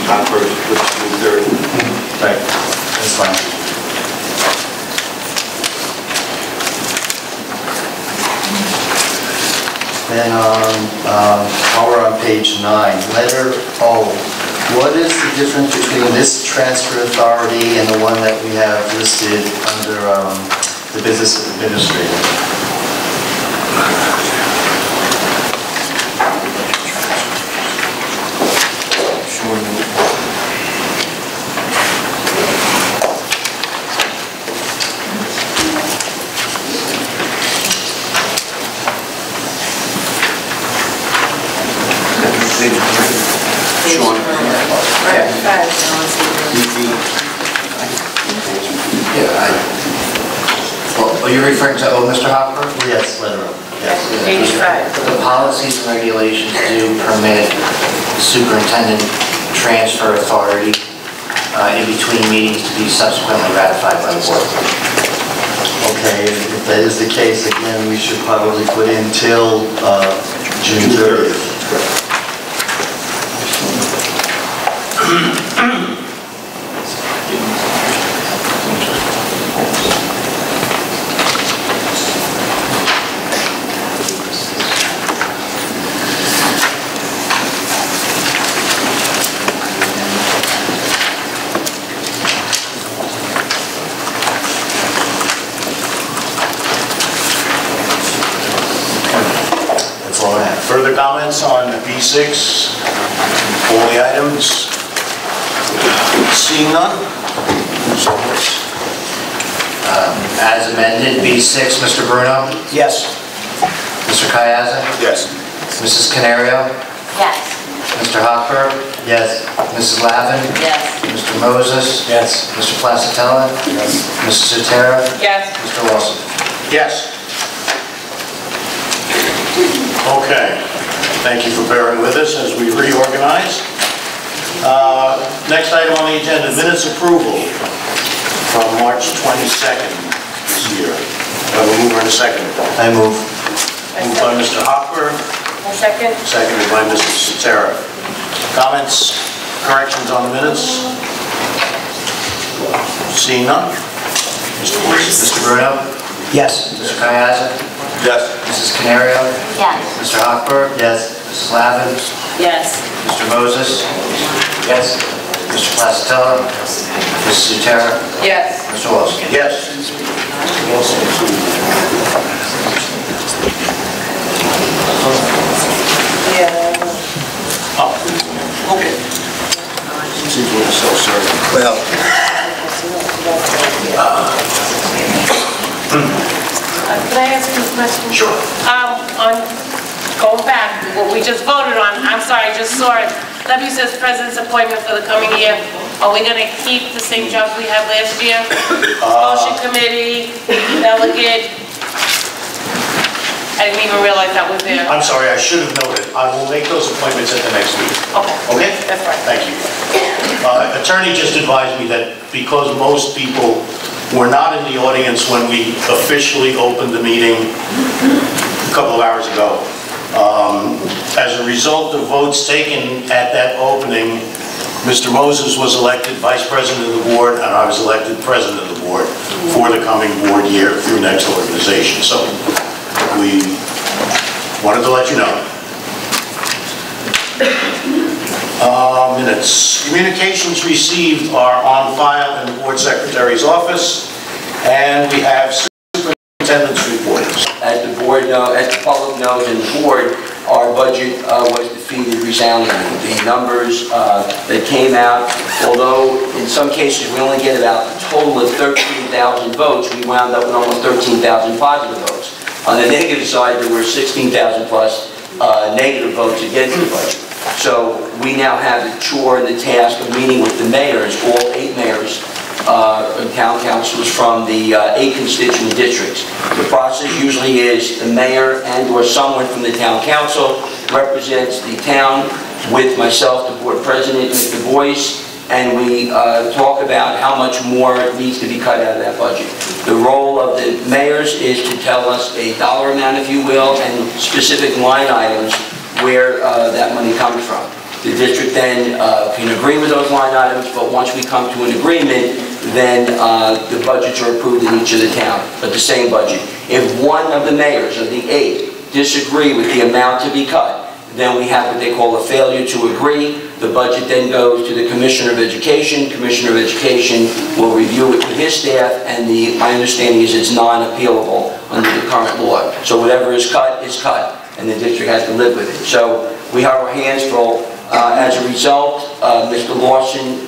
Hopper with June 3rd. Right, that's fine. Then while we're on page 9, letter O. What is the difference between this transfer authority and the one that we have listed under the business administrator? Are you referring to Mr. Hopper? Yes, letter O. Yes. Page 5. The policies and regulations do permit the superintendent transfer authority in between meetings to be subsequently ratified by the board. Okay, if that is the case, again, we should probably put in till June 30th. Further comments on B6, all the items? Seeing none? As amended, B6, Mr. Bruno? Yes. Mr. Kayaza? Yes. Mrs. Canario? Yes. Mr. Hopper? Yes. Mrs. Lavin? Yes. Mr. Moses? Yes. Mr. Placitella? Yes. Mrs. Sotera? Yes. Mr. Lawson? Yes. Okay. Thank you for bearing with us as we reorganize. Next item on the agenda, minutes approval from March 22nd this year. I will move in a second. I move. Moved by Mr. Hopper. A second. Seconded by Mrs. Sotera. Comments, corrections on the minutes? Seeing none? Mr. Bruno? Yes. Mr. Kayaza? Yes. Mrs. Canario? Yes. Mr. Hopper? Yes. Mrs. Lavin? Yes. Mr. Moses? Yes. Mr. Placitella? Mrs. Sotera? Yes. Mr. Lawson? Yes. Yeah. Oh, okay. Seems a little self-serving. Well. Can I ask you a question? Sure. On going back, what we just voted on, I'm sorry, I just saw it. W says president's appointment for the coming year. Are we going to keep the same jobs we had last year? Motion committee, delegate. I didn't even realize that was there. I'm sorry, I should have noted. I will make those appointments at the next meeting. Okay. Okay? That's right. Thank you. Attorney just advised me that because most people were not in the audience when we officially opened the meeting a couple of hours ago, as a result of votes taken at that opening, Mr. Moses was elected Vice President of the Board, and I was elected President of the Board for the coming board year through next organization. So we wanted to let you know. Minutes. Communications received are on file in the Board Secretary's office, and we have superintendent's reports. As the board knows, as the public knows, and the board, our budget was defeated resoundingly. The numbers that came out, although in some cases we only get about a total of 13,000 votes, we wound up with almost 13,000 positive votes. On the negative side, there were 16,000 plus negative votes against the budget. So we now have the chore and the task of meeting with the mayors, all 8 mayors, and town councilors from the 8 constituent districts. The process usually is the mayor and or someone from the town council represents the town with myself, the board president, Mr. Boyce, and we talk about how much more needs to be cut out of that budget. The role of the mayors is to tell us a dollar amount, if you will, and specific line items where that money comes from. The district then can agree with those line items, but once we come to an agreement, then the budgets are approved in each of the town, but the same budget. If one of the mayors of the 8 disagree with the amount to be cut, then we have what they call a failure to agree. The budget then goes to the Commissioner of Education. Commissioner of Education will review it with his staff, and my understanding is it's non-appealable under the current law. So whatever is cut, and the district has to live with it. So we have our hands full. As a result, Mr. Lawson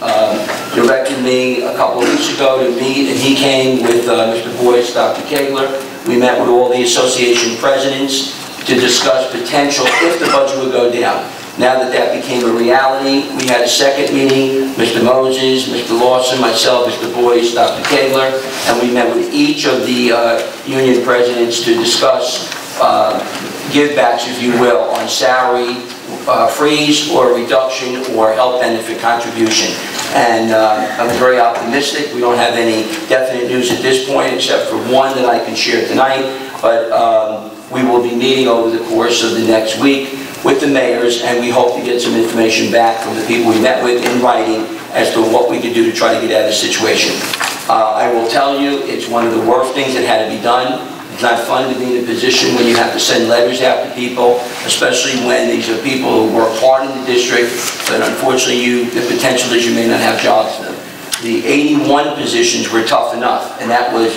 directed me a couple of weeks ago to meet, and he came with Mr. Boyce, Dr. Kegler. We met with all the association presidents to discuss potential if the budget would go down. Now that that became a reality, we had a second meeting, Mr. Moses, Mr. Lawson, myself, Mr. Boyce, Dr. Kegler, and we met with each of the union presidents to discuss give-backs, if you will, on salary, freeze or reduction or health benefit contribution. And I'm very optimistic. We don't have any definite news at this point except for one that I can share tonight, but we will be meeting over the course of the next week with the mayors, and we hope to get some information back from the people we met with in writing as to what we could do to try to get out of the situation. I will tell you, it's one of the worst things that had to be done. It's not fun to be in a position when you have to send letters out to people, especially when these are people who work hard in the district, but unfortunately the potential is you may not have jobs for them. The 81 positions were tough enough, and that was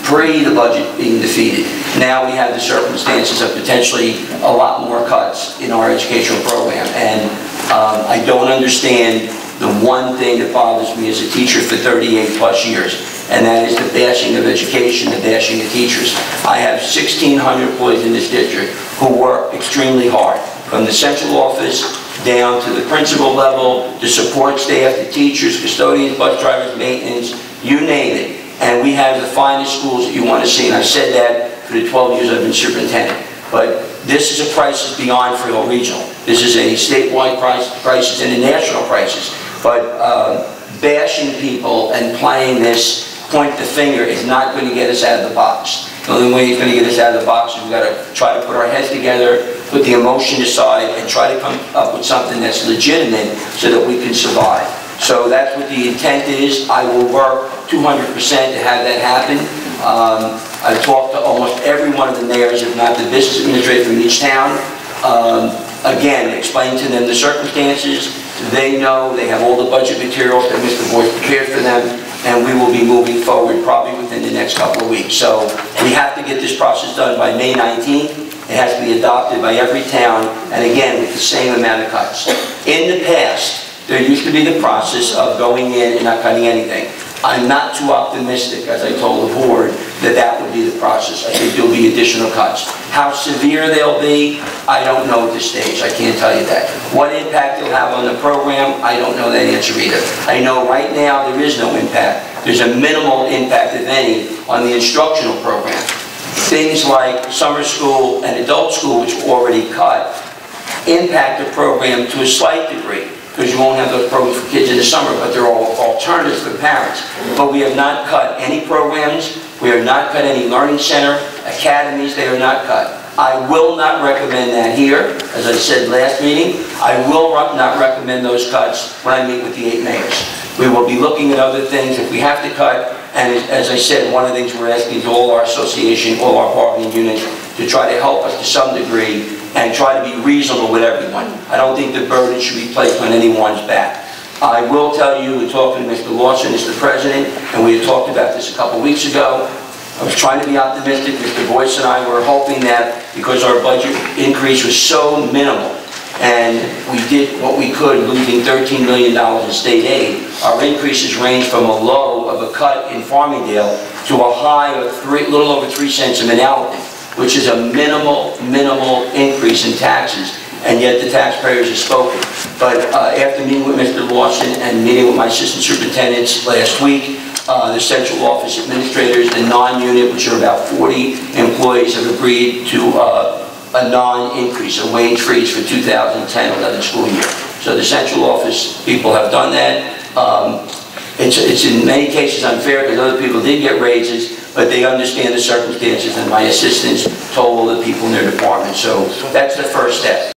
pre the budget being defeated. Now we have the circumstances of potentially a lot more cuts in our educational program, and I don't understand the one thing that bothers me as a teacher for 38 plus years, and that is the bashing of education, the bashing of teachers. I have 1,600 employees in this district who work extremely hard, from the central office down to the principal level, the support staff, the teachers, custodians, bus drivers, maintenance, you name it. And we have the finest schools that you want to see, and I've said that for the 12 years I've been superintendent. But this is a crisis beyond Frhsd Regional. This is a statewide crisis and a national crisis. But bashing people and playing this point the finger is not going to get us out of the box. The only way it's going to get us out of the box is we've got to try to put our heads together, put the emotion aside, and try to come up with something that's legitimate so that we can survive. So that's what the intent is. I will work 200% to have that happen. I've talked to almost every one of the mayors, if not the business administrator from each town. Again, explain to them the circumstances. They know they have all the budget materials that Mr. Boyce prepared for them, and we will be moving forward probably within the next couple of weeks. So we have to get this process done by May 19th. It has to be adopted by every town, and again, with the same amount of cuts. In the past, there used to be the process of going in and not cutting anything. I'm not too optimistic, as I told the board, that that would be the process. I think there'll be additional cuts. How severe they'll be, I don't know at this stage. I can't tell you that. What impact they'll have on the program, I don't know that answer either. I know right now there is no impact. There's a minimal impact, if any, on the instructional program. Things like summer school and adult school, which were already cut, impact the program to a slight degree, because you won't have those programs for kids in the summer, but they're all alternatives for parents. But we have not cut any programs. We have not cut any learning center, academies. They are not cut. I will not recommend that here. As I said last meeting, I will not recommend those cuts when I meet with the 8 mayors. We will be looking at other things if we have to cut. And as I said, one of the things we're asking is all our association, all our bargaining units, to try to help us to some degree and try to be reasonable with everyone. I don't think the burden should be placed on anyone's back. I will tell you, we're talking to Mr. Lawson, Mr. President, and we had talked about this a couple weeks ago. I was trying to be optimistic. Mr. Boyce and I were hoping that because our budget increase was so minimal, and we did what we could, losing $13 million in state aid, our increases range from a low of a cut in Farmingdale to a high of little over 3 cents a Manalapan, which is a minimal increase in taxes, and yet the taxpayers have spoken. But after meeting with Mr. Lawson and meeting with my assistant superintendents last week, the central office administrators, the non-unit, which are about 40 employees, have agreed to a non-increase, a wage freeze for 2010-11 school year. So the central office people have done that. It's in many cases unfair because other people did get raises, but they understand the circumstances, and my assistants told all the people in their department. So that's the first step.